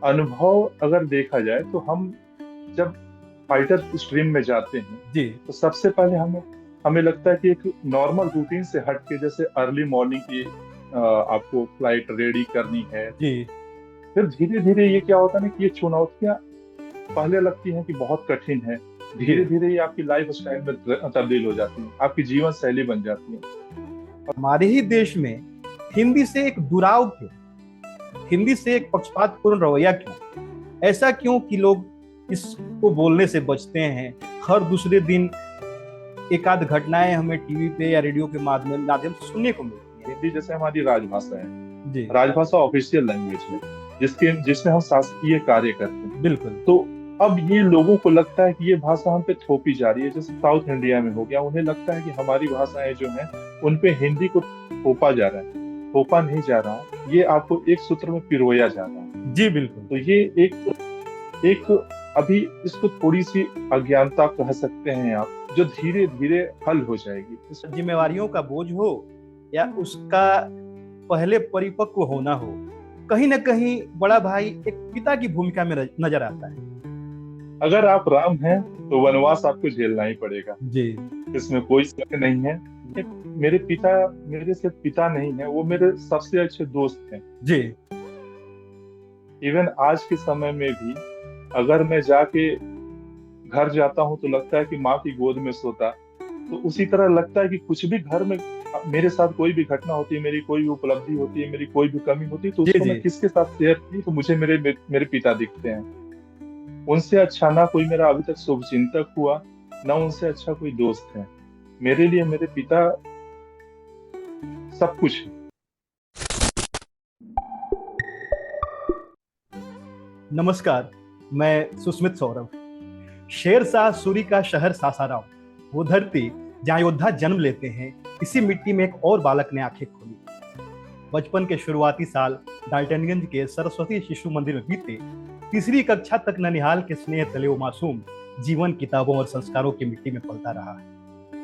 अनुभव अगर देखा जाए तो हम जब फाइटर स्ट्रीम में जाते हैं जी तो सबसे पहले हमें हमें लगता है कि एक नॉर्मल रूटीन से हट के, जैसे अर्ली मॉर्निंग की आपको फ्लाइट रेडी करनी है। जी फिर धीरे धीरे ये क्या होता है ना कि ये चुनौतियां पहले लगती हैं कि बहुत कठिन है, जी। धीरे धीरे ये आपकी लाइफ स्टाइल में तब्दील हो जाती है, आपकी जीवन शैली बन जाती है। हमारे ही देश में हिंदी से एक दुराव क्यों, हिंदी से एक पक्षपातपूर्ण रवैया क्यों? ऐसा क्यों कि लोग इसको बोलने से बचते हैं? हर दूसरे दिन एक आध घटनाएं हमें टीवी पे या रेडियो के माध्यम से सुनने को मिलती हैं। हिंदी जैसे हमारी राजभाषा है, जी राजभाषा ऑफिशियल लैंग्वेज है, जिसके जिसमें हम शासकीय कार्य करते हैं। बिल्कुल। तो अब ये लोगों को लगता है कि ये भाषा हम पे थोपी जा रही है, जैसे साउथ इंडिया में हो गया, उन्हें लगता है कि हमारी भाषाएं जो हैं उन पे हिंदी को थोपा जा रहा है। थोपा नहीं जा रहा, ये आपको एक सूत्र में पिरोया जा रहा है। जी बिल्कुल। तो ये एक अभी इसको थोड़ी सी अज्ञानता कह सकते हैं आप, जो धीरे धीरे हल हो जाएगी। जिम्मेवारियों का बोझ हो या उसका पहले परिपक्व होना हो, कहीं ना कहीं बड़ा भाई एक पिता की भूमिका में नजर आता है। अगर आप राम हैं तो वनवास आपको झेलना ही पड़ेगा, जी इसमें कोई शक नहीं है। एक मेरे पिता मेरे सिर्फ पिता नहीं है, वो मेरे सबसे अच्छे दोस्त हैं। जी इवन आज के समय में भी अगर मैं जाके घर जाता हूँ तो लगता है कि माँ की गोद में सोता। तो उसी तरह लगता है कि कुछ भी घर में मेरे साथ कोई भी घटना होती है, मेरी कोई भी उपलब्धि होती है, मेरी कोई भी कमी होती है, तो जी उसको जी। मैं किसके साथ शेयर की तो मुझे मेरे पिता दिखते हैं। उनसे अच्छा ना कोई मेरा अभी तक शुभचिंतक हुआ, ना उनसे अच्छा कोई दोस्त है। मेरे लिए मेरे पिता सब कुछ है। नमस्कार, मैं सुस्मित सौरभ। शेरशाह सूरी का शहर सासाराम, वो धरती जहाँ योद्धा जन्म लेते हैं, इसी मिट्टी में एक और बालक ने आंखें खोली। बचपन के शुरुआती साल डाल्टनगंज के सरस्वती शिशु मंदिर में बीते। तीसरी कक्षा तक ननिहाल के स्नेह तले वो मासूम जीवन, किताबों और संस्कारों की मिट्टी में पलता रहा।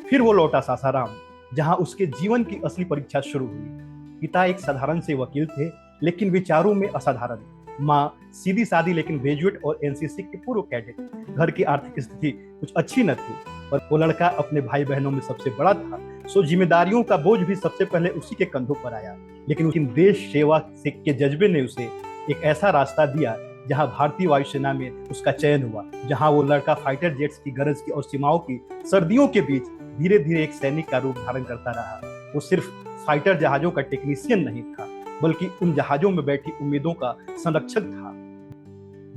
फिर वो लौटा सासाराम, जहां उसके जीवन की असली परीक्षा शुरू हुई। पिता एक साधारण से वकील थे, लेकिन विचारों में असाधारण। माँ सीधी सादी लेकिन ग्रेजुएट और एनसीसी के पूर्व कैडेट। घर की आर्थिक स्थिति कुछ अच्छी न थी, पर वो लड़का अपने भाई बहनों में सबसे बड़ा था, सो जिम्मेदारियों का बोझ भी सबसे पहले उसी के कंधों पर आया। लेकिन उसकी देश सेवा के जज्बे ने उसे एक ऐसा रास्ता दिया जहां भारतीय वायुसेना में उसका चयन हुआ, जहां वो लड़का फाइटर जेट्स की गरज की और सीमाओं की सर्दियों के बीच धीरे धीरे एक सैनिक का रूप धारण करता रहा। वो सिर्फ फाइटर जहाजों का टेक्नीशियन नहीं था, बल्कि उन जहाजों में बैठी उम्मीदों का संरक्षक था।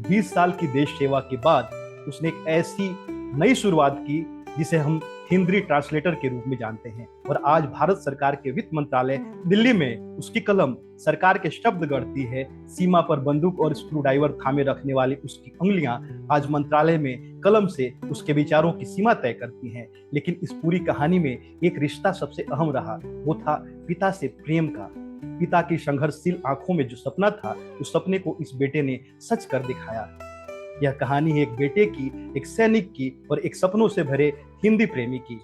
20 साल की देश सेवा के बाद उसने एक ऐसी नई शुरुआत की जिसे हम हिंदी ट्रांसलेटर के रूप में जानते हैं, और आज भारत सरकार के वित्त मंत्रालय दिल्ली में उसकी कलम सरकार के शब्द गढ़ती है। सीमा पर बंदूक और स्क्रू ड्राइवर थामे रखने वाली उसकी उंगलियां आज मंत्रालय में कलम से उसके विचारों की सीमा तय करती हैं। लेकिन इस पूरी कहानी में एक रिश्ता सबसे अहम रहा, वो था पिता से प्रेम का। पिता की संघर्षशील आंखों में जो सपना था, उस सपने को इस बेटे ने सच कर दिखाया। यह कहानी है एक बेटे की, एक सैनिक की और एक सपनों से भरे हिंदी प्रेमी की।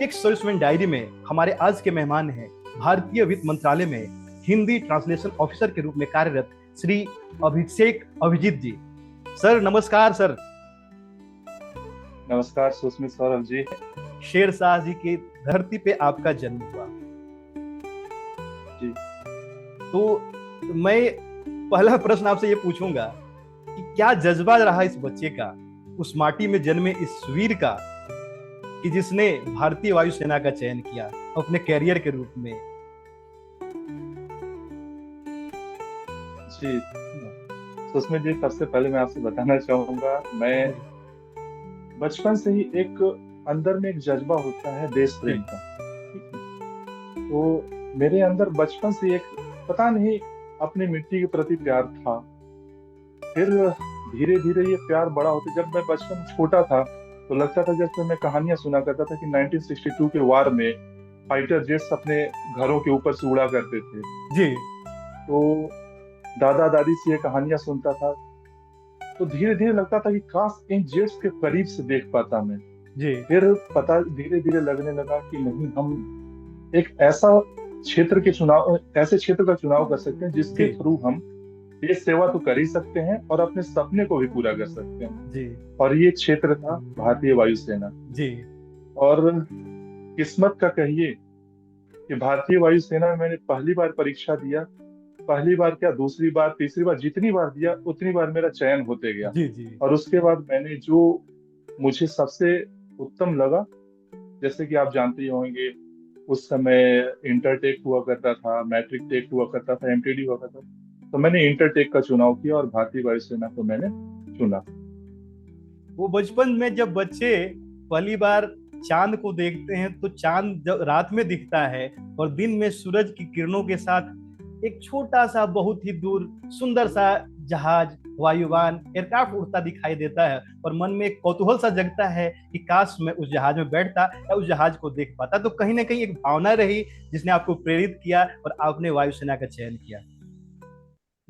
एक सर्विसमैन डायरी में हमारे आज के मेहमान हैं भारतीय वित्त मंत्रालय में हिंदी ट्रांसलेशन ऑफिसर के रूप में कार्यरत श्री अभिषेक अभिजीत जी। सर नमस्कार। सर नमस्कार सुस्मित सौरभ जी। शेरशाह जी की धरती पे आपका जन्म हुआ जी। तो मैं पहला प्रश्न आपसे ये पूछूंगा कि क्या जज्बा रहा इस बच्चे का, उस माटी में जन्मे इस वीर का, कि जिसने भारतीय वायुसेना का चयन किया अपने कैरियर के रूप में? जी सुस्मित जी, सबसे पहले मैं आपसे बताना चाहूंगा, मैं बचपन से ही एक अंदर में एक जज्बा होता है देश प्रेम का। तो मेरे अंदर बचपन से एक पता नहीं अपनी मिट्टी के प्रति प्यार था। फिर धीरे धीरे ये प्यार बड़ा होता, जब मैं बचपन छोटा था तो लगता था, जैसे मैं कहानियां सुना करता था कि 1962 के वार में फाइटर जेट्स अपने घरों के ऊपर से उड़ा करते थे। जी तो दादा दादी से ये कहानियां सुनता था, तो धीरे धीरे लगता था कि काश इन जेट्स के करीब से देख पाता मैं। जी फिर पता धीरे धीरे लगने लगा कि नहीं, हम एक ऐसे क्षेत्र का चुनाव कर सकते हैं जिसके जी थ्रू हम देश सेवा तो कर ही सकते हैं और अपने सपने को भी पूरा कर सकते हैं। जी और ये क्षेत्र था भारतीय वायुसेना। जी और किस्मत का कहिए कि भारतीय वायुसेना में मैंने पहली बार परीक्षा दिया। पहली बार क्या, दूसरी बार, तीसरी बार, जितनी बार दिया उतनी बार मेरा चयन होते गया। जी जी और उसके बाद मैंने जो मुझे सबसे उत्तम लगा, जैसे कि आप जानते ही होंगे, उस समय इंटरटेक हुआ करता था, मैट्रिक टेक हुआ करता था, एमटीडी हुआ करता था। तो मैंने इंटरटेक का चुनाव किया और भारतीय वायुसेना को मैंने चुना। वो बचपन में जब बच्चे पहली बार चांद को देखते हैं तो चांद जब रात में दिखता है और दिन में सूरज की किरणों के साथ एक छोटा सा बहुत ही दूर सुंदर सा जहाज वायुवान एयरक्राफ्ट उड़ता दिखाई देता है और मन में एक कौतूहल सा जगता है कि काश मैं उस जहाज में बैठता या उस जहाज को देख पाता। तो कहीं ना कहीं एक भावना रही जिसने आपको प्रेरित किया और आपने वायुसेना का चयन किया।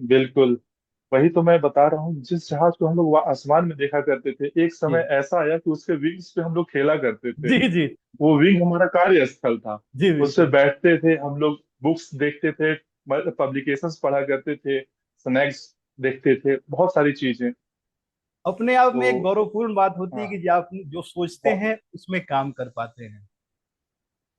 बिल्कुल। वही तो मैं बता रहा हूँ, जिस जहाज को हम लोग आसमान में देखा करते थे, एक जी समय ऐसा आया कि उसके विंग्स पे हम लोग खेला करते थे। जी जी वो विंग हमारा कार्यस्थल था। जी उस पे बिल्कुल। बैठते थे हम लोग, बुक्स देखते थे, पब्लिकेशंस पढ़ा करते थे, स्नैक्स देखते थे, बहुत सारी चीजें। अपने आप तो में एक गौरवपूर्ण बात होती है हाँ, कि जो आप जो सोचते ब- हैं उसमें काम कर पाते हैं।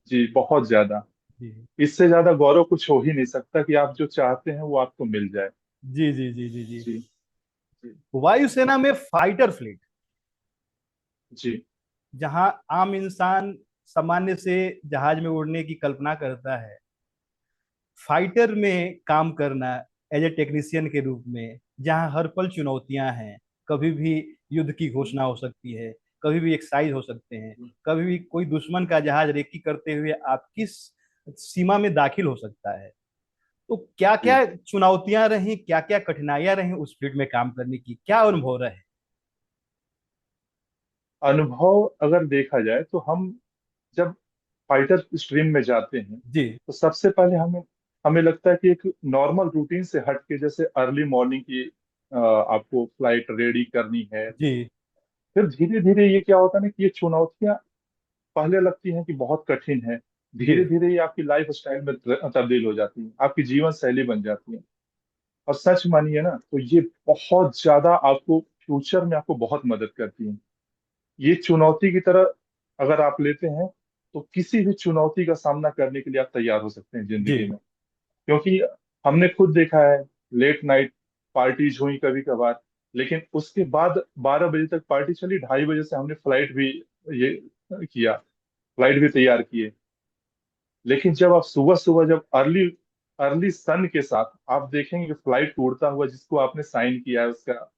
जी बहुत ज्यादा। जी इससे ज्यादा गौरव कुछ हो ही नहीं सकता कि आप जो चाहते हैं वो आपको मिल जाए। जी जी जी जी जी। जी जी वायुसेना में फाइटर फ्लीट, जी जहां आम इंसान सामान्य से जहाज में उड़ने की कल्पना करता है, फाइटर में काम करना एज ए टेक्नीशियन के रूप में, जहां हर पल चुनौतियां हैं। कभी भी युद्ध की घोषणा हो सकती है, कभी भी एक्साइज हो सकते हैं, कभी भी कोई दुश्मन का जहाज रेकी करते हुए आपकी सीमा में दाखिल हो सकता है। तो क्या जी। क्या चुनौतियां रही, क्या क्या कठिनाइयां रही उस फील्ड में काम करने की, क्या अनुभव रहे? अनुभव अगर देखा जाए तो हम जब फाइटर स्ट्रीम में जाते हैं जी तो सबसे पहले हमें हमें लगता है कि एक नॉर्मल रूटीन से हट के, जैसे अर्ली मॉर्निंग की आपको फ्लाइट रेडी करनी है। जी फिर धीरे धीरे ये क्या होता है ना कि ये चुनौतियां पहले लगती हैं कि बहुत कठिन है, जी धीरे धीरे ये आपकी लाइफ स्टाइल में तब्दील हो जाती है, आपकी जीवन शैली बन जाती है। और सच मानिए ना, तो ये बहुत ज्यादा आपको फ्यूचर में आपको बहुत मदद करती है। ये चुनौती की तरह अगर आप लेते हैं तो किसी भी चुनौती का सामना करने के लिए आप तैयार हो सकते हैं जी जिंदगी में। क्योंकि हमने खुद देखा है, लेट नाइट पार्टीज हुई कभी कभार, लेकिन उसके बाद 12 बजे तक पार्टी चली, 2:30 बजे से हमने फ्लाइट भी ये किया, फ्लाइट भी तैयार किए। लेकिन जब आप सुबह सुबह जब अर्ली अर्ली सन के साथ आप देखेंगे कि फ्लाइट उड़ता हुआ, जिसको आपने साइन किया है उसका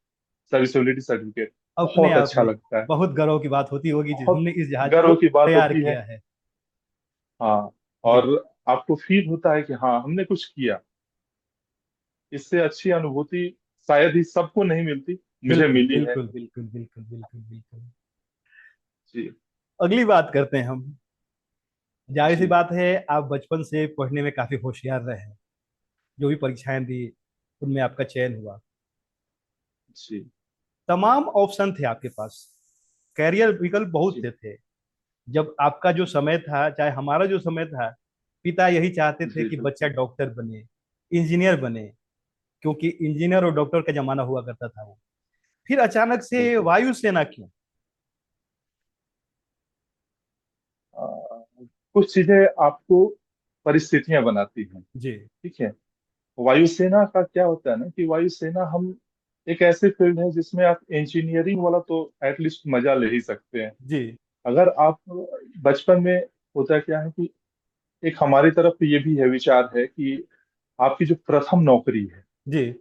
सर्विसबिलिटी सर्टिफिकेट, अपने बहुत आप अच्छा में लगता है। बहुत गर्व की बात होती होगी जी, बहुत हमने इस जहाज को गर्व की बात तैयार होती है। किया है। हाँ। जी और आपको फील होता है कि हाँ हमने कुछ किया। इससे अच्छी अनुभूति शायद ही सबको नहीं मिलती, मुझे बिल्कुल मिली है। बिल्कुल बिल्कुल बिल्कुल बिल्कुल बिल्कुल। जी अगली बात करते हैं हम। जाहिर सी जी बात है, आप बचपन से पढ़ने में काफी होशियार रहे हैं। जो भी परीक्षाएं दी उनमें आपका चयन हुआ। जी तमाम ऑप्शन थे आपके पास, कैरियर विकल्प बहुत जी थे। जब आपका जो समय था, चाहे हमारा जो समय था, पिता यही चाहते थे जी कि बच्चा बिल्कुल। डॉक्टर बने, इंजीनियर बने, क्योंकि इंजीनियर और डॉक्टर का जमाना हुआ करता था वो। फिर अचानक से बिल्कुल। वायुसेना क्यों? आ, कुछ चीजें आपको परिस्थितियां बनाती हैं। जी ठीक है। वायुसेना का क्या होता है ना कि वायुसेना हम एक ऐसे फील्ड है जिसमें आप इंजीनियरिंग वाला तो एटलीस्ट मजा ले ही सकते हैं। जी अगर आप बचपन में, होता क्या है कि एक हमारी तरफ ये भी है, विचार है कि आपकी जो प्रथम नौकरी है, जी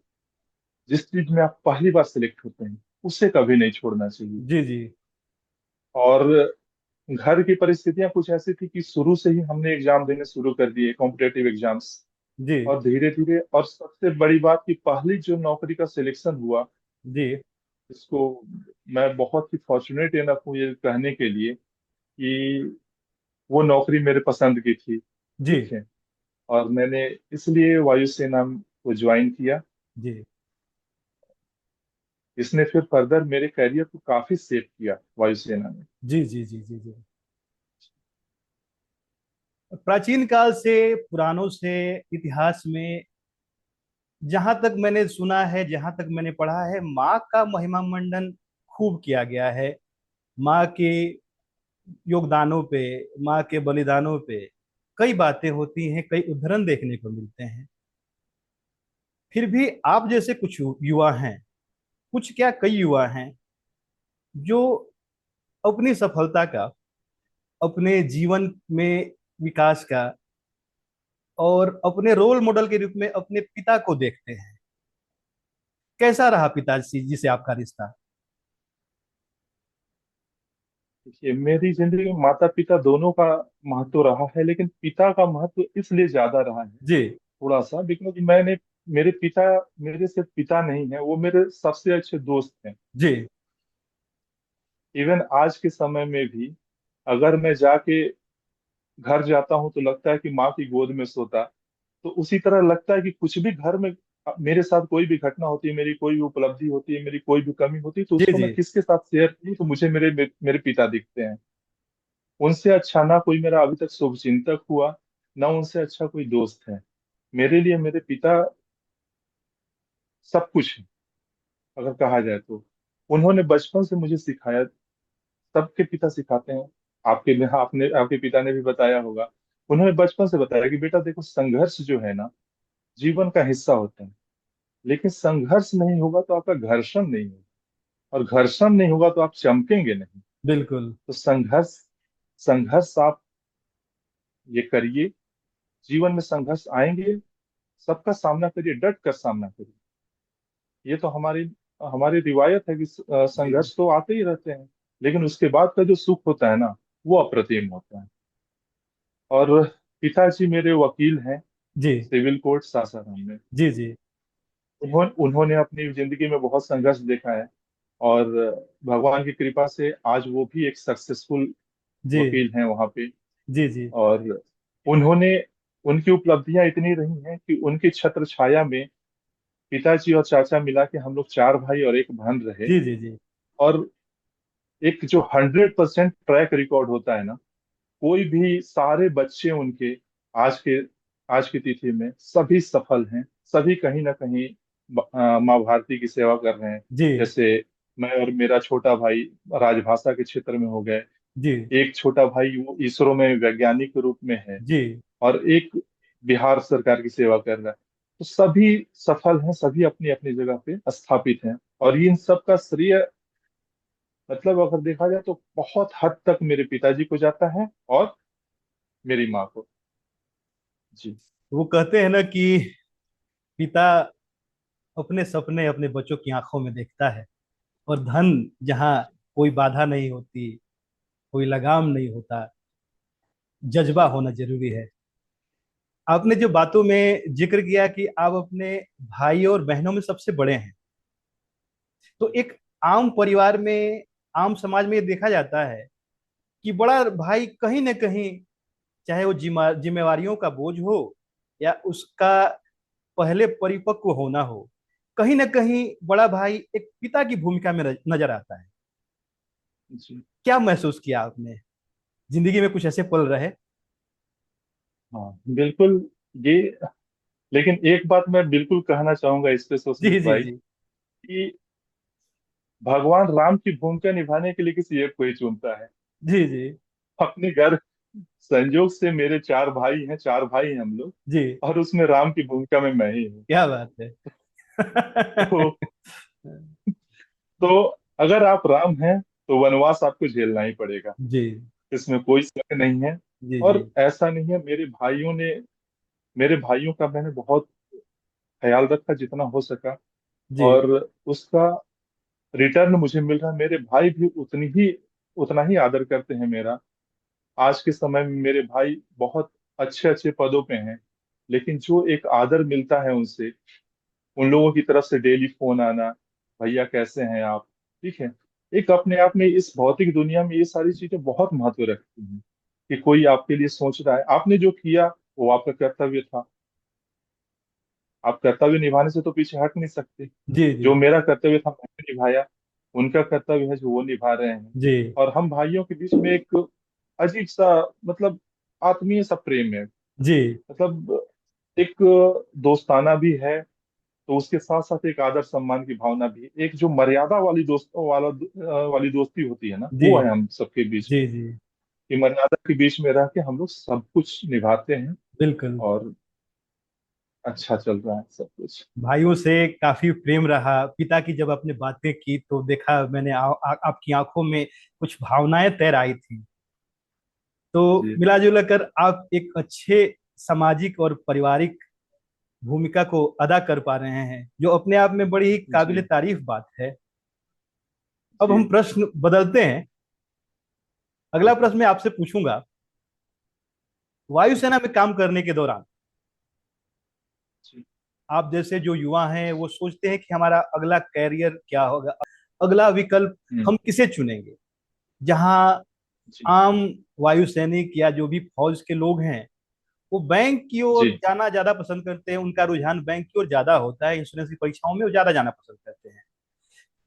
जिस चीज में आप पहली बार सिलेक्ट होते हैं, उसे कभी नहीं छोड़ना चाहिए। जी जी और घर की परिस्थितियां कुछ ऐसी थी कि शुरू से ही हमने एग्जाम देने शुरू कर दिए, कॉम्पिटेटिव एग्जाम्स। जी और धीरे धीरे, और सबसे बड़ी बात कि पहली जो नौकरी का सिलेक्शन हुआ, जी इसको मैं बहुत ही फॉर्चुनेट इनफ हूँ ये कहने के लिए कि वो नौकरी मेरे पसंद की थी। जी ठीक है। और मैंने इसलिए वायुसेना को ज्वाइन किया। जी इसने फिर फर्दर मेरे करियर को काफी सेव किया वायुसेना में। जी जी जी जी जी। प्राचीन काल से, पुराणों से, इतिहास में जहां तक मैंने सुना है, जहां तक मैंने पढ़ा है, माँ का महिमा मंडन खूब किया गया है। माँ के योगदानों पे, माँ के बलिदानों पे कई बातें होती हैं, कई उदाहरण देखने को मिलते हैं। फिर भी आप जैसे कुछ युवा हैं, कुछ क्या कई युवा हैं जो अपनी सफलता का, अपने जीवन में विकास का और अपने रोल मॉडल के रूप में अपने पिता को देखते हैं। कैसा रहा पिताजी जी से आपका रिश्ता? देखिए, मेरी जिंदगी में माता पिता दोनों का महत्व रहा है, लेकिन पिता का महत्व इसलिए ज्यादा रहा है जी। थोड़ा सा, बिकॉज मैंने, मेरे पिता मेरे सिर्फ पिता नहीं है, वो मेरे सबसे अच्छे दोस्त हैं। जी। इवन आज के समय में भी अगर मैं जाके घर जाता हूँ तो लगता है कि माँ की गोद में सोता। तो उसी तरह लगता है कि कुछ भी घर में मेरे साथ कोई भी घटना होती है, मेरी कोई भी उपलब्धि होती है, मेरी कोई भी कमी होती है, तो जी। उसको जी। मैं किसके साथ शेयर करूँ, तो मुझे मेरे पिता दिखते हैं। उनसे अच्छा ना कोई मेरा अभी तक शुभचिंतक हुआ, ना उनसे अच्छा कोई दोस्त है। मेरे लिए मेरे पिता सब कुछ है, अगर कहा जाए तो। उन्होंने बचपन से मुझे सिखाया, सबके पिता सिखाते हैं, आपके पिता ने भी बताया होगा। उन्होंने बचपन से बताया कि बेटा देखो, संघर्ष जो है ना, जीवन का हिस्सा होता है। लेकिन संघर्ष नहीं होगा तो आपका घर्षण नहीं होगा, और घर्षण नहीं होगा तो आप चमकेंगे नहीं। बिल्कुल। तो संघर्ष संघर्ष आप ये करिए। जीवन में संघर्ष आएंगे, सबका सामना करिए, डट कर सामना करिए। ये तो हमारी हमारी रिवायत है कि जी। संघर्ष तो आते ही रहते हैं, लेकिन उसके बाद का जो सुख होता है ना, वो अप्रतिम होता है। और पिताजी मेरे वकील हैं, जी। सिविल कोर्ट सासाराम में। जी। जी। उन्होंने अपनी जिंदगी में बहुत संघर्ष देखा है, और भगवान की कृपा से आज वो भी एक सक्सेसफुल जी। वकील हैं वहां पे। जी। जी। और उन्होंने उनकी उपलब्धियां इतनी रही हैं कि उनकी छत्र छाया में पिताजी और चाचा मिला के हम लोग चार भाई और एक बहन रहे। जी। जी। जी। और एक जो 100% ट्रैक रिकॉर्ड होता है ना, कोई भी, सारे बच्चे उनके आज के आज की तिथि में सभी सफल हैं, सभी कहीं ना कहीं माँ भारती की सेवा कर रहे हैं। जी। जैसे मैं और मेरा छोटा भाई राजभाषा के क्षेत्र में हो गए, जी। एक छोटा भाई वो इसरो में वैज्ञानिक के रूप में है, जी। और एक बिहार सरकार की सेवा कर रहा है। तो सभी सफल हैं, सभी अपनी अपनी जगह पे स्थापित हैं। और इन सब का श्रेय, मतलब अगर देखा जाए तो बहुत हद तक मेरे पिताजी को जाता है, और मेरी माँ को। जी। वो कहते हैं ना कि पिता अपने सपने अपने बच्चों की आंखों में देखता है, और धन जहाँ कोई बाधा नहीं होती, कोई लगाम नहीं होता, जज्बा होना जरूरी है। आपने जो बातों में जिक्र किया कि आप अपने भाई और बहनों में सबसे बड़े हैं, तो एक आम परिवार में, आम समाज में ये देखा जाता है कि बड़ा भाई कहीं ना कहीं, चाहे वो जिम्मेवारियों का बोझ हो या उसका पहले परिपक्व होना हो, कहीं ना कहीं बड़ा भाई एक पिता की भूमिका में नजर आता है। जी। क्या महसूस किया आपने? जिंदगी में कुछ ऐसे पल रहे? हाँ, बिल्कुल। ये, लेकिन एक बात मैं बिल्कुल कहना चाहूंगा इस पे सुस्मित जी। जी। भाई, जी। कि भगवान राम की भूमिका निभाने के लिए किसी एक को ही चुनता है। जी। जी। अपने घर, संयोग से मेरे चार भाई हैं, चार भाई हैं हम लोग, जी। और उसमें राम की भूमिका में मैं ही हूँ। क्या बात है! तो तो अगर आप राम हैं तो वनवास आपको झेलना ही पड़ेगा, जी। इसमें कोई शक नहीं है। जी। जी। और ऐसा नहीं है, मेरे भाइयों का मैंने बहुत ख्याल रखा जितना हो सका, जी। और उसका रिटर्न मुझे मिल रहा है। मेरे भाई भी उतना ही आदर करते हैं मेरा। आज के समय में मेरे भाई बहुत अच्छे अच्छे पदों पे हैं, लेकिन जो एक आदर मिलता है उनसे, उन लोगों की तरफ से डेली फोन आना, भैया कैसे हैं आप, ठीक है, एक अपने आप में इस भौतिक दुनिया में ये सारी चीजें बहुत महत्व रखती हैं। कि कोई आपके लिए सोच रहा है, आपने जो किया वो आपका कर्तव्य था। आप कर्तव्य निभाने से तो पीछे हट नहीं सकते। जी। जी। जो मेरा कर्तव्य था मैंने निभाया, उनका कर्तव्य है जो वो निभा रहे हैं। जी। और हम भाइयों के बीच में एक अजीब सा, मतलब आत्मीय सा प्रेम है। जी। मतलब एक दोस्ताना भी है, तो उसके साथ साथ एक आदर सम्मान की भावना भी, एक जो मर्यादा वाली वाली दोस्ती होती है ना, जी वो है हम सबके बीच जी में। जी। कि मर्यादा के बीच में रह के हम लोग सब कुछ निभाते हैं, बिल्कुल। और अच्छा चल रहा है सब कुछ। भाइयों से काफी प्रेम रहा। पिता की जब आपने बातें की तो देखा मैंने आपकी आंखों में कुछ भावनाएं तैर आई थी। तो जी मिला जुला कर आप एक अच्छे सामाजिक और पारिवारिक भूमिका को अदा कर पा रहे हैं, जो अपने आप में बड़ी ही काबिल जी तारीफ बात है। अब हम जी प्रश्न बदलते हैं। अगला जी प्रश्न मैं आपसे पूछूंगा। वायुसेना में काम करने के दौरान जी। आप जैसे जो युवा हैं वो सोचते हैं कि हमारा अगला कैरियर क्या होगा, अगला विकल्प हम्म। हम किसे चुनेंगे। जहां जी आम वायु सैनिक या जो भी फौज के लोग हैं वो बैंक की ओर जी। जाना ज्यादा पसंद करते हैं, उनका रुझान बैंक की ओर ज्यादा होता है, इंश्योरेंस की परीक्षाओं में वो ज्यादा जाना पसंद करते हैं।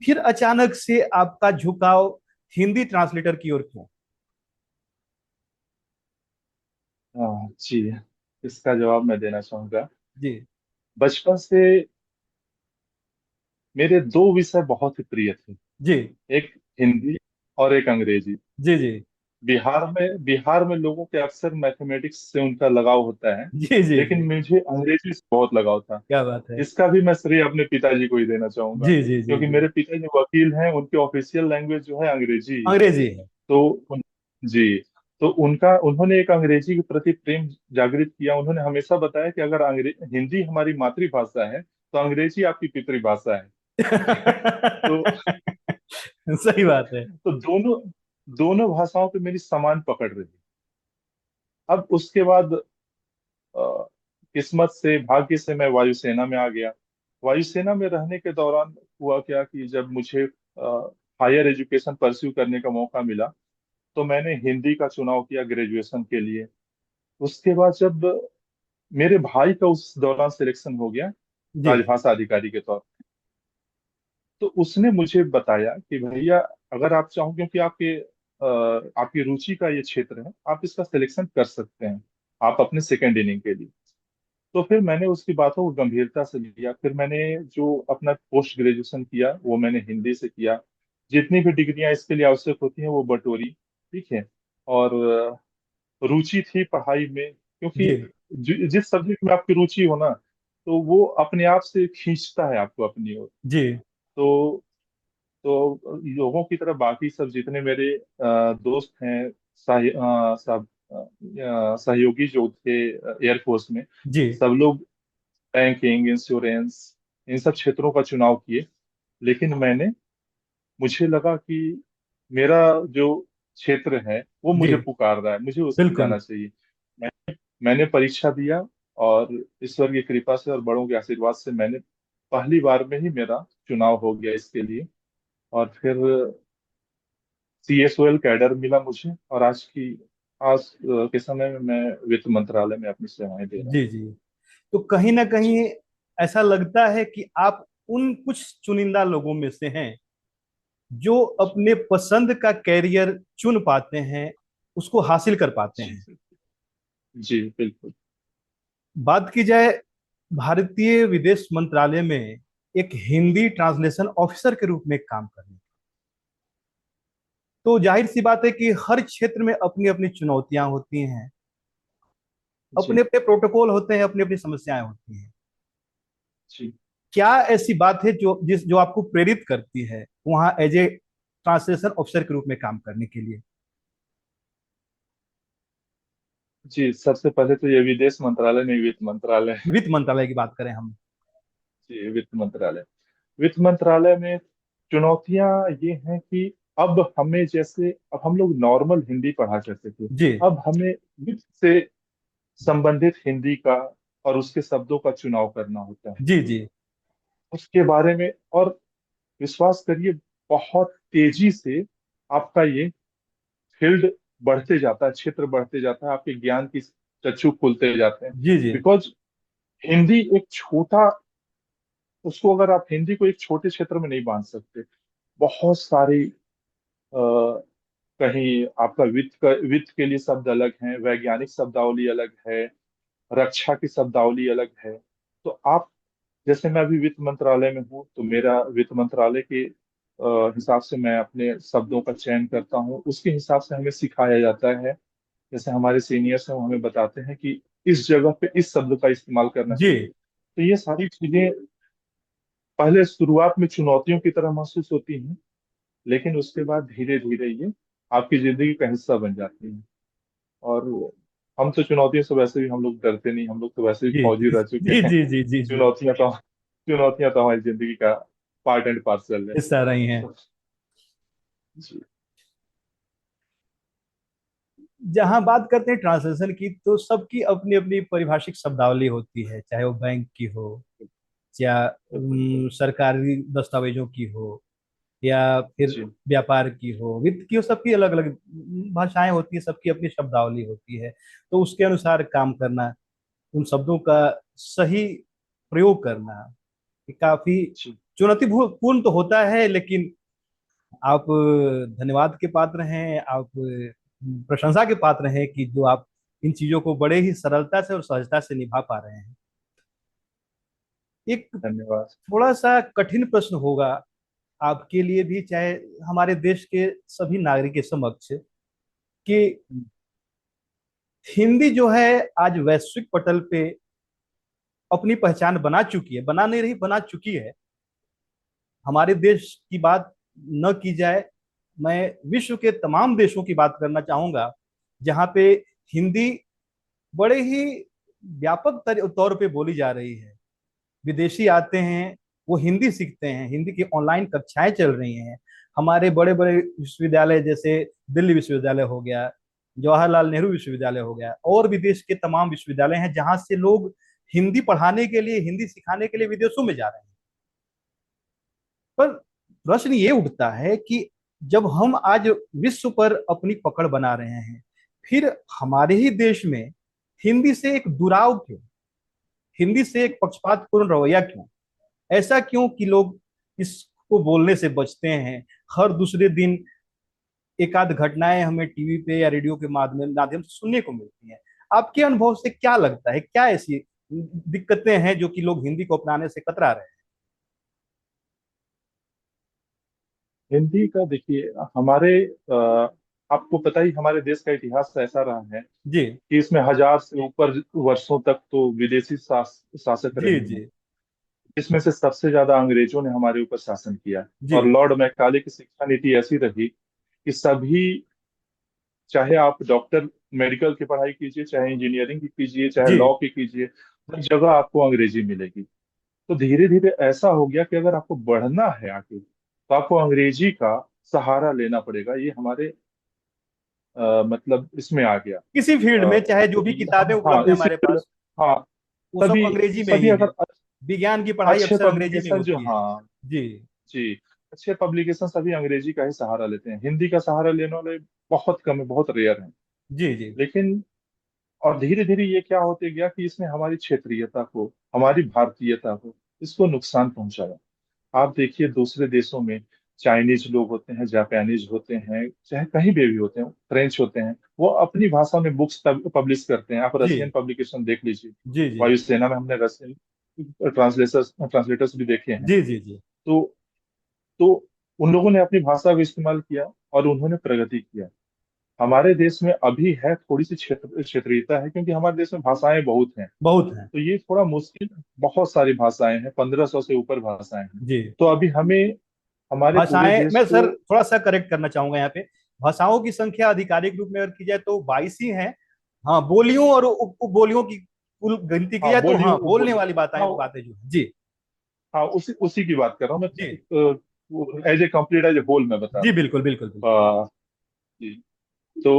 फिर अचानक से आपका झुकाव हिंदी ट्रांसलेटर की ओर क्यों? हाँ जी, इसका जवाब मैं देना चाहूंगा। जी बचपन से मेरे दो विषय बहुत ही प्रिय थे। जी एक हिंदी और एक अंग्रेजी। जी जी बिहार में लोगों के अक्सर मैथमेटिक्स से उनका लगाव होता है, जी जी लेकिन जी। मुझे अंग्रेजी से बहुत लगाव था। क्या बात है। इसका भी मैं श्रेय अपने पिताजी को ही देना चाहूंगा, जी जी जी क्योंकि जी। मेरे पिताजी वकील हैं, उनकी ऑफिशियल लैंग्वेज जो है अंग्रेजी ही है। अंग्रेजी है। तो जी, तो उनका उन्होंने एक अंग्रेजी के प्रति प्रेम जागृत किया। उन्होंने हमेशा बताया कि अगर हिंदी हमारी मातृभाषा है, तो अंग्रेजी आपकी पितृभाषा है। तो सही बात है। तो दोनों दोनों भाषाओं पे मेरी समान पकड़ रही। अब उसके बाद अ, किस्मत से, भाग्य से मैं वायुसेना में आ गया। वायुसेना में रहने के दौरान हुआ क्या कि जब मुझे हायर एजुकेशन परस्यू करने का मौका मिला, तो मैंने हिंदी का चुनाव किया ग्रेजुएशन के लिए। उसके बाद जब मेरे भाई का उस दौरान सिलेक्शन हो गया जी राजभाषा अधिकारी के तौर पे, तो उसने मुझे बताया कि भैया, अगर आप चाहो, क्योंकि आपकी रुचि का ये क्षेत्र है, आप इसका सिलेक्शन कर सकते हैं, आप अपने सेकेंड इनिंग के लिए। तो फिर मैंने उसकी बातों को गंभीरता से लिया। फिर मैंने जो अपना पोस्ट ग्रेजुएशन किया वो मैंने हिंदी से किया। जितनी भी डिग्रियां इसके लिए आवश्यक होती हैं वो बटोरी। ठीक है। और रुचि थी पढ़ाई में, क्योंकि जी जिस सब्जेक्ट में आपकी रुचि हो ना, तो वो अपने आप से खींचता है आपको अपनी ओर। जी तो लोगों की तरह बाकी सब जितने मेरे दोस्त हैं, सब सहयोगी जो थे एयरफोर्स में, जी सब लोग बैंकिंग, इंश्योरेंस, इन सब क्षेत्रों का चुनाव किए। लेकिन मुझे लगा कि मेरा जो क्षेत्र है वो जी। मुझे पुकार रहा है, मुझे उसमें बिल्कुल। जाना चाहिए। मैं, मैंने परीक्षा दिया, और ईश्वर की कृपा से और बड़ों के आशीर्वाद से मैंने पहली बार में ही मेरा चुनाव हो गया इसके लिए। और फिर CSOL कैडर मिला मुझे, और आज के समय में मैं वित्त मंत्रालय में अपनी सेवाएं दे रहा हूँ। जी जी। तो कहीं ना जी कहीं ऐसा लगता है कि आप उन कुछ चुनिंदा लोगों में से हैं जो जी अपने पसंद का कैरियर चुन पाते हैं, उसको हासिल कर पाते जी हैं। जी बिल्कुल। बात की जाए भारतीय विदेश मंत्रालय में एक हिंदी ट्रांसलेशन ऑफिसर के रूप में काम करने, तो जाहिर सी बात है कि हर क्षेत्र में अपनी अपनी चुनौतियां होती हैं, अपने जी अपने प्रोटोकॉल होते हैं, अपनी अपनी समस्याएं होती हैं। जी क्या ऐसी बात है जो आपको प्रेरित करती है वहां एज ए ट्रांसलेशन ऑफिसर के रूप में काम करने के लिए? जी, सबसे पहले तो ये विदेश मंत्रालय नहीं, वित्त मंत्रालय है। वित्त मंत्रालय की बात करें हम। जी, वित्त मंत्रालय में चुनौतियां ये हैं कि अब हम लोग नॉर्मल हिंदी पढ़ा करते थे। जी अब हमें वित्त से संबंधित हिंदी का और उसके शब्दों का चुनाव करना होता है, जी जी उसके बारे में। और विश्वास करिए, बहुत तेजी से आपका ये फील्ड बढ़ते जाता है, क्षेत्र बढ़ते जाता है, आपके ज्ञान की चक्षु खुलते जाते हैं। जी जी बिकॉज हिंदी एक छोटा उसको अगर आप हिंदी को एक छोटे क्षेत्र में नहीं बांध सकते। बहुत सारी कहीं आपका वित्त के लिए शब्द अलग हैं, वैज्ञानिक शब्दावली अलग है, रक्षा की शब्दावली अलग है। तो आप जैसे मैं अभी वित्त मंत्रालय में हूँ, तो मेरा वित्त मंत्रालय के हिसाब से मैं अपने शब्दों का चयन करता हूँ, उसके हिसाब से हमें सिखाया जाता है। जैसे हमारे सीनियर्स हैं वो हमें बताते हैं कि इस जगह पे इस शब्द का इस्तेमाल करना जी चाहिए। तो ये सारी चीजें पहले शुरुआत में चुनौतियों की तरह महसूस होती हैं, लेकिन उसके बाद धीरे धीरे ये आपकी जिंदगी का हिस्सा बन जाती हैं। और हम तो चुनौतियों से वैसे भी हम लोग डरते नहीं, हम लोग तो वैसे भी जी फौजी जी रह चुके जी हैं। जी जी जी जी। चुनौतियां तो हमारी जिंदगी का पार्ट एंड पार्सल है। हिस्सा रही हैं। जी। जहां बात करते हैं ट्रांसलेशन की, तो सबकी अपनी अपनी परिभाषिक शब्दावली होती है, चाहे वो बैंक की हो, या सरकारी दस्तावेजों की हो, या फिर जी। व्यापार की हो, वित्त की हो, सबकी अलग अलग भाषाएं होती है, सबकी अपनी शब्दावली होती है। तो उसके अनुसार काम करना, उन शब्दों का सही प्रयोग करना, ये काफी जी। चुनौतीपूर्ण तो होता है, लेकिन आप धन्यवाद के पात्र हैं, आप प्रशंसा के पात्र हैं कि जो आप इन चीजों को बड़े ही सरलता से और सहजता से निभा पा रहे हैं। एक धन्यवाद। थोड़ा सा कठिन प्रश्न होगा आपके लिए भी, चाहे हमारे देश के सभी नागरिक के समक्ष, कि हिंदी जो है आज वैश्विक पटल पे अपनी पहचान बना चुकी है, बना नहीं रही, बना चुकी है। हमारे देश की बात न की जाए, मैं विश्व के तमाम देशों की बात करना चाहूंगा जहां पे हिंदी बड़े ही व्यापक तौर पे बोली जा रही है। विदेशी आते हैं, वो हिंदी सीखते हैं, हिंदी की ऑनलाइन कक्षाएं चल रही हैं। हमारे बड़े बड़े विश्वविद्यालय, जैसे दिल्ली विश्वविद्यालय हो गया, जवाहरलाल नेहरू विश्वविद्यालय हो गया, और विदेश के तमाम विश्वविद्यालय हैं जहां से लोग हिंदी पढ़ाने के लिए, हिंदी सिखाने के लिए विदेशों में जा रहे हैं। पर प्रश्न ये उठता है कि जब हम आज विश्व पर अपनी पकड़ बना रहे हैं, फिर हमारे ही देश में हिंदी से एक दुराव क्यों, हिंदी से एक पक्षपातपूर्ण रवैया क्यों? ऐसा क्यों कि लोग इसको बोलने से बचते हैं? हर दूसरे दिन एक आध घटनाएं हमें टीवी पे या रेडियो के माध्यम से सुनने को मिलती हैं। आपके अनुभव से क्या लगता है, क्या ऐसी दिक्कतें हैं जो कि लोग हिंदी को अपनाने से कतरा रहे हिंदी का देखिए, हमारे आपको पता ही हमारे देश का इतिहास ऐसा रहा है हैं? जी कि इसमें 1000 से ऊपर वर्षों तक तो विदेशी शासक जी रहे जी हैं। इसमें से सबसे ज्यादा अंग्रेजों ने हमारे ऊपर शासन किया। जी और लॉर्ड मैकाले की शिक्षा नीति ऐसी रही कि सभी, चाहे आप डॉक्टर मेडिकल की पढ़ाई कीजिए, चाहे इंजीनियरिंग की कीजिए, चाहे जी लॉ की कीजिए, हर जगह आपको अंग्रेजी मिलेगी। तो धीरे धीरे ऐसा हो गया कि अगर आपको बढ़ना है आगे, तो आपको अंग्रेजी का सहारा लेना पड़ेगा। ये हमारे मतलब इसमें आ गया। किसी फील्ड में, चाहे जो भी किताबें हाँ, उपलब्ध है इसी हमारे फील्ड। पास, हाँ, वो सब सभी अंग्रेजी में सभी ही है। अगर विज्ञान की पढ़ाई अच्छे अक्सर अंग्रेजी में पब्लिकेशन जो, होती है। हाँ जी जी, अच्छे पब्लिकेशन सभी अंग्रेजी का ही सहारा लेते हैं, हिंदी का सहारा लेने वाले बहुत कम है, बहुत रेयर हैं। जी जी लेकिन और धीरे धीरे ये क्या होते गया कि इसने हमारी क्षेत्रीयता को, हमारी भारतीयता को, इसको नुकसान पहुंचाया। आप देखिए दूसरे देशों में चाइनीज लोग होते हैं, जापानीज होते हैं, चाहे कहीं भी होते हैं, फ्रेंच होते हैं, वो अपनी भाषा में बुक्स पब्लिश करते हैं। आप जी रशियन पब्लिकेशन देख लीजिए। जी जी वायुसेना में हमने रशियन ट्रांसलेटर्स भी देखे हैं। जी जी जी तो तो उन लोगों ने अपनी भाषा का इस्तेमाल किया और उन्होंने प्रगति किया। हमारे देश में अभी है थोड़ी सी क्षेत्रीयता है, क्योंकि हमारे देश में भाषाएं बहुत हैं। बहुत है। तो ये थोड़ा मुश्किल, बहुत सारी भाषाएं हैं, 1500 से ऊपर भाषाएं हैं। जी तो अभी हमें हमारे पूरे भाषाएं, देश मैं को, सर थोड़ा सा करेक्ट करना चाहूंगा यहाँ पे। भाषाओं की संख्या आधिकारिक रूप में अगर की जाए तो 22 ही है। हाँ, बोलियों और उप उप बोलियों की कुल गिनती की हाँ जाए तो, हाँ, बोलियो बोलने बोलियो, वाली बातें हाँ बातें जो है। जी हाँ, उसी उसी की बात कर रहा हूँ जी मैं, as a complete as a whole मैं बता जी रहा बिल्कुल बिल्कुल बिल्कुल। हूँ। जी। तो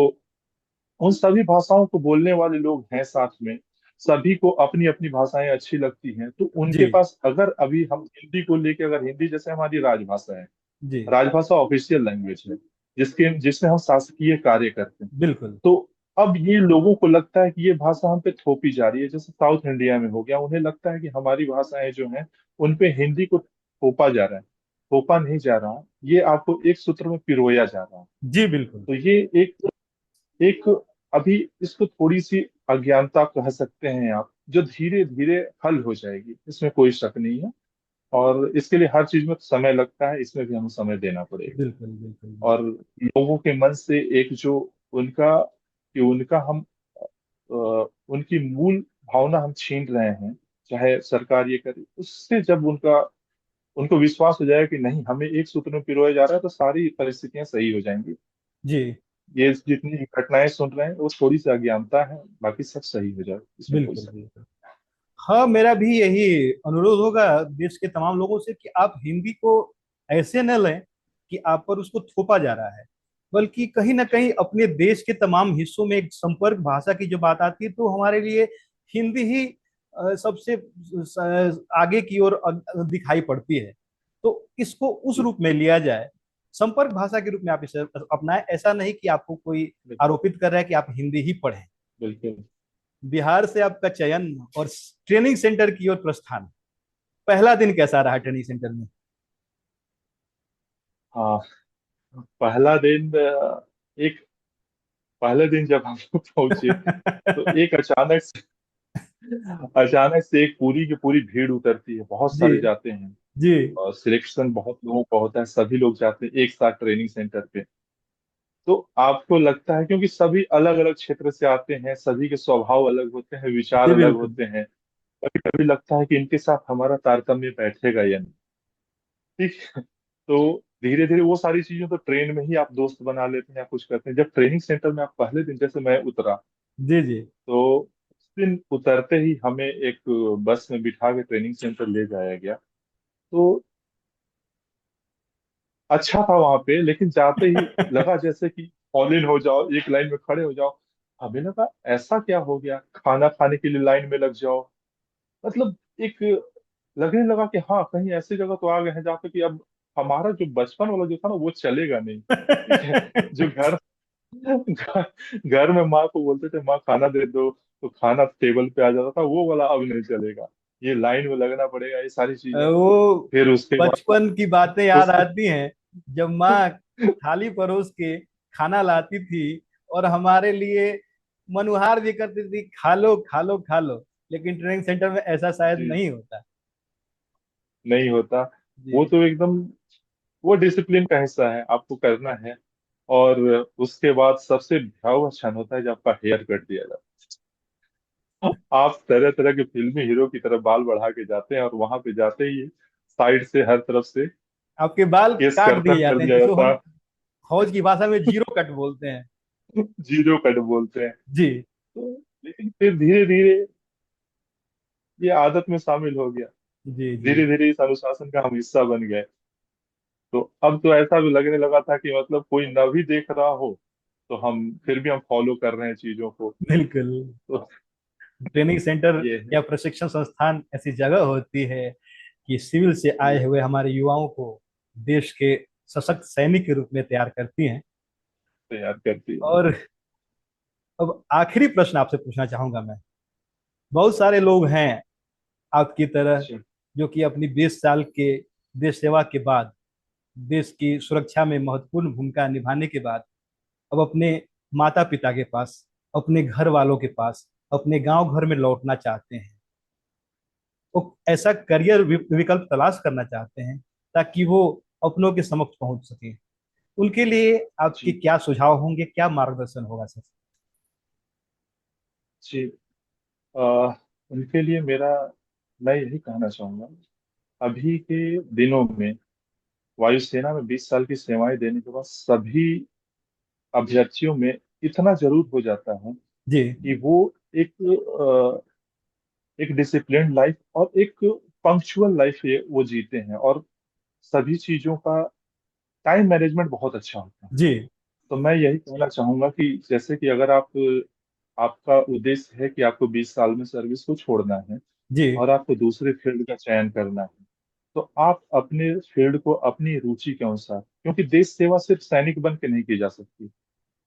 उन सभी भाषाओं को बोलने वाले लोग हैं साथ में, सभी को अपनी अपनी भाषाएं अच्छी लगती हैं, तो जी उनके पास अगर अभी हम हिंदी को लेके, अगर हिंदी जैसे हमारी राजभाषा है, जी राजभाषा ऑफिशियल लैंग्वेज है, जिसके जिसमें हम शासकीय कार्य करते हैं, बिल्कुल। तो अब ये लोगों को लगता है कि ये भाषा हम पे थोपी जा रही है। जैसे साउथ इंडिया में हो गया, उन्हें लगता है कि हमारी भाषाएं जो हैं उन पे हिंदी को थोपा जा रहा है। थोपा नहीं जा रहा, ये आपको एक सूत्र में पिरोया जा रहा है। जी बिल्कुल। तो ये एक एक अभी इसको थोड़ी सी अज्ञानता कह सकते हैं आप। जो धीरे धीरे हल हो जाएगी, इसमें कोई शक नहीं है। और इसके लिए हर चीज में तो समय लगता है, इसमें भी हमें समय देना पड़ेगा। बिल्कुल बिल्कुल और बिल्कुल। लोगों के मन से एक जो उनका कि उनका हम उनकी मूल भावना हम छीन रहे हैं, चाहे सरकार ये करे, उससे जब उनका उनको विश्वास हो जाएगा कि नहीं हमें एक सूत्र में पिरोया जा रहा है, तो सारी परिस्थितियां सही हो जाएंगी। जी। ये जितनी घटनाएं सुन रहे हैं वो थोड़ी सी अज्ञानता है, बाकी सब सही हो जाए, इसमें कोई बिल्कुल शक बिल्कुल। हाँ, मेरा भी यही अनुरोध होगा देश के तमाम लोगों से कि आप हिंदी को ऐसे न लें कि आप पर उसको थोपा जा रहा है, बल्कि कहीं ना कहीं अपने देश के तमाम हिस्सों में एक संपर्क भाषा की जो बात आती है, तो हमारे लिए हिंदी ही सबसे आगे की ओर दिखाई पड़ती है। तो इसको उस नहीं। रूप में लिया जाए, संपर्क भाषा के रूप में आप इसे अपनाएं। ऐसा नहीं कि आपको कोई आरोपित कर रहा है कि आप हिंदी ही पढ़ें। बिल्कुल। बिहार से आपका चयन और ट्रेनिंग सेंटर की ओर प्रस्थान, पहला दिन कैसा रहा ट्रेनिंग सेंटर में? हाँ, पहला दिन एक पहले दिन जब हम लोग पहुंचे, तो एक अचानक से एक पूरी की पूरी भीड़ उतरती है, बहुत जी सारे जाते हैं। जी। और सिलेक्शन बहुत लोगों का होता है, सभी लोग जाते हैं एक साथ ट्रेनिंग सेंटर पे। तो आपको लगता है क्योंकि सभी अलग अलग क्षेत्र से आते हैं, सभी के स्वभाव अलग होते हैं, विचार जी अलग बिल्कुल। होते हैं। कभी कभी लगता है कि इनके साथ हमारा तारतम्य बैठेगा या नहीं। ठीक है? तो धीरे धीरे वो सारी चीजें तो ट्रेन में ही आप दोस्त बना लेते हैं या कुछ करते हैं। जब ट्रेनिंग सेंटर में आप पहले दिन जैसे मैं उतरा, जी जी। तो उस दिन उतरते ही हमें एक बस में बिठा के ट्रेनिंग सेंटर ले जाया गया। तो अच्छा था वहां पे, लेकिन जाते ही लगा जैसे कि फॉल इन हो जाओ, एक लाइन में खड़े हो जाओ। हमें लगा ऐसा क्या हो गया, खाना खाने के लिए लाइन में लग जाओ। मतलब एक लगने लगा कि हाँ कहीं ऐसी जगह तो आ गए हैं जहाँ पे कि अब हमारा जो बचपन वाला जो था ना वो चलेगा नहीं। ठीक है। जो घर घर में माँ को बोलते थे माँ खाना दे दो, तो खाना टेबल पे आ जाता था, वो वाला अब नहीं चलेगा। ये लाइन में लगना पड़ेगा, ये सारी चीजें। वो फिर उसके बाद बचपन की बातें याद उसके आती हैं, जब माँ थाली परोस के खाना लाती थी और हमारे लिए मनुहार भी करती थी, खा लो खा लो खा लो। लेकिन ट्रेनिंग सेंटर में ऐसा शायद जी, नहीं होता। नहीं होता। वो जी। तो एकदम वो डिसिप्लिन का हिस्सा है, आपको करना है। और उसके बाद सबसे भयावह क्षण होता है जब आपका हेयर कट दिया जाता है। आप तरह तरह के फिल्मी हीरो की तरह बाल बढ़ा के जाते हैं, और वहां पे जाते ही साइड से हर तरफ से आपके बाल केस काट दिए कर्तन कर जाते हैं, दिया जिसको जाता हम है। फौज की भाषा में जीरो कट बोलते हैं। जीरो कट बोलते हैं। जी तो लेकिन फिर धीरे धीरे ये आदत में शामिल हो गया। जी जी। धीरे धीरे इस अनुशासन का हम हिस्सा बन गए। तो अब तो ऐसा भी लगने लगा था कि मतलब कोई न भी देख रहा हो, तो हम फिर भी हम फॉलो कर रहे हैं चीजों को। बिल्कुल। तो ट्रेनिंग सेंटर ये है। या प्रशिक्षण संस्थान ऐसी जगह होती है कि सिविल से आए ये हुए हमारे युवाओं को देश के सशक्त सैनिक के रूप में तैयार करती हैं। तैयार करती है। और अब आखिरी प्रश्न आपसे पूछना चाहूंगा मैं। बहुत सारे लोग हैं आपकी तरह, अच्छा। जो कि अपनी 20 साल के देश सेवा के बाद, देश की सुरक्षा में महत्वपूर्ण भूमिका निभाने के बाद, अब अपने माता पिता के पास, अपने घर वालों के पास, अपने गांव घर में लौटना चाहते हैं। वो ऐसा करियर विकल्प तलाश करना चाहते हैं ताकि वो अपनों के समक्ष पहुंच सके। उनके लिए आपके जी। क्या सुझाव होंगे, क्या मार्गदर्शन होगा सर? जी। आ, उनके लिए मेरा मैं यही कहना चाहूंगा, अभी के दिनों में वायुसेना में 20 साल की सेवाएं देने के बाद सभी अभ्यर्थियों में इतना जरूर हो जाता है जी कि वो एक एक डिसिप्लिन लाइफ और एक पंक्चुअल लाइफ वो जीते हैं, और सभी चीजों का टाइम मैनेजमेंट बहुत अच्छा होता है। जी तो मैं यही कहना चाहूंगा कि जैसे कि अगर आपका उद्देश्य है कि आपको 20 साल में सर्विस को छोड़ना है जी। और आपको दूसरे फील्ड का चयन करना है, तो आप अपने फील्ड को अपनी रुचि के अनुसार, क्योंकि देश सेवा सिर्फ सैनिक बन के नहीं की जा सकती,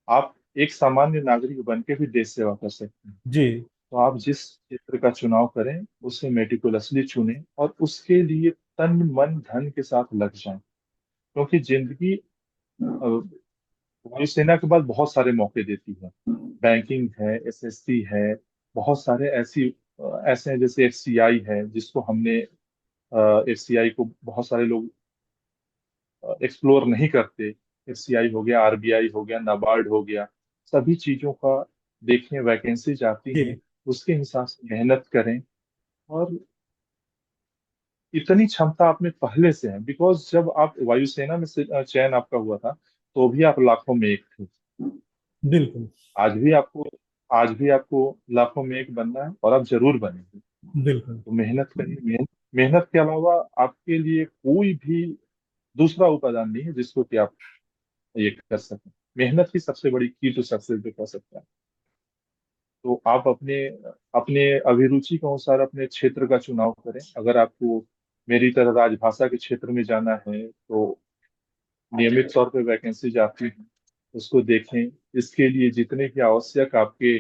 आप एक सामान्य नागरिक बन के भी देश सेवा कर सकते हैं। जी तो आप जिस क्षेत्र का चुनाव करें उसे मेटिकुलसली चुनें और उसके लिए तन मन धन के साथ लग जाएं। क्योंकि जिंदगी वायुसेना के बाद बहुत सारे मौके देती है। बैंकिंग है, एसएससी है, बहुत सारे ऐसी ऐसे हैं जैसे एफसीआई है, जिसको हमने, एफसीआई को बहुत सारे लोग एक्सप्लोर नहीं करते। एफसीआई हो गया, आरबीआई हो गया, नाबार्ड हो गया, सभी चीजों का देखें, वैकेंसी आती हैं, जी उसके हिसाब से मेहनत करें। और इतनी क्षमता आप में पहले से है, बिकॉज जब आप वायुसेना में चयन आपका हुआ था, तो भी आप लाखों में एक थे। बिल्कुल। आज भी आपको आज भी आपको लाखों में एक बनना है, और आप जरूर बनेंगे। बिल्कुल। तो मेहनत करिए। मेहनत के अलावा आपके लिए कोई भी दूसरा उपादान नहीं है जिसको कि आप ये कर सकें। मेहनत ही सबसे बड़ी की टू सक्सेस भी कह सकते हैं। तो आप अपने अपने अभिरुचि के अनुसार अपने क्षेत्र का चुनाव करें। अगर आपको मेरी तरह राजभाषा के क्षेत्र में जाना है, तो नियमित तौर पे वैकेंसी आती है, उसको देखें। इसके लिए जितने भी आवश्यक आपके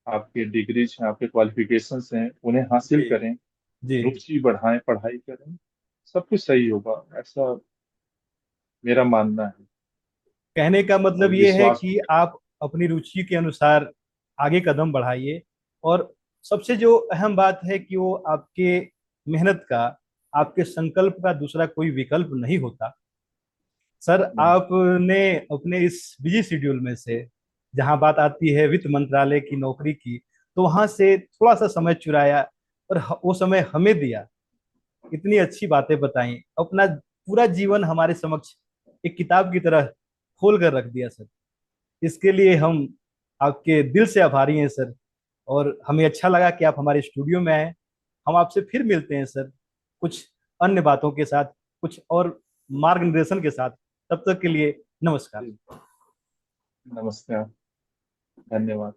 आपके डिग्रीज हैं, आपके क्वालिफिकेशंस हैं, उन्हें हासिल जी करें, जी। रुचि बढ़ाएं, पढ़ाई करें, सब कुछ सही होगा, ऐसा मेरा मानना है। कहने का और मतलब ये है विश्वास। कि आप अपनी रुचि के अनुसार आगे कदम बढ़ाइए। और सबसे जो अहम बात है कि वो आपके मेहनत का, आपके संकल्प का दूसरा कोई विकल्प नहीं होता। सर, नहीं। आपने अपने इस बिजी शेड्यूल में से, जहां बात आती है वित्त मंत्रालय की नौकरी की, तो वहां से थोड़ा सा समय चुराया और वो समय हमें दिया, इतनी अच्छी बातें बताई, अपना पूरा जीवन हमारे समक्ष एक किताब की तरह खोल कर रख दिया सर। इसके लिए हम आपके दिल से आभारी हैं सर। और हमें अच्छा लगा कि आप हमारे स्टूडियो में आए। हम आपसे फिर मिलते हैं सर, कुछ अन्य बातों के साथ, कुछ और मार्गदर्शन के साथ। तब तक के लिए नमस्कार। नमस्ते। धन्यवाद।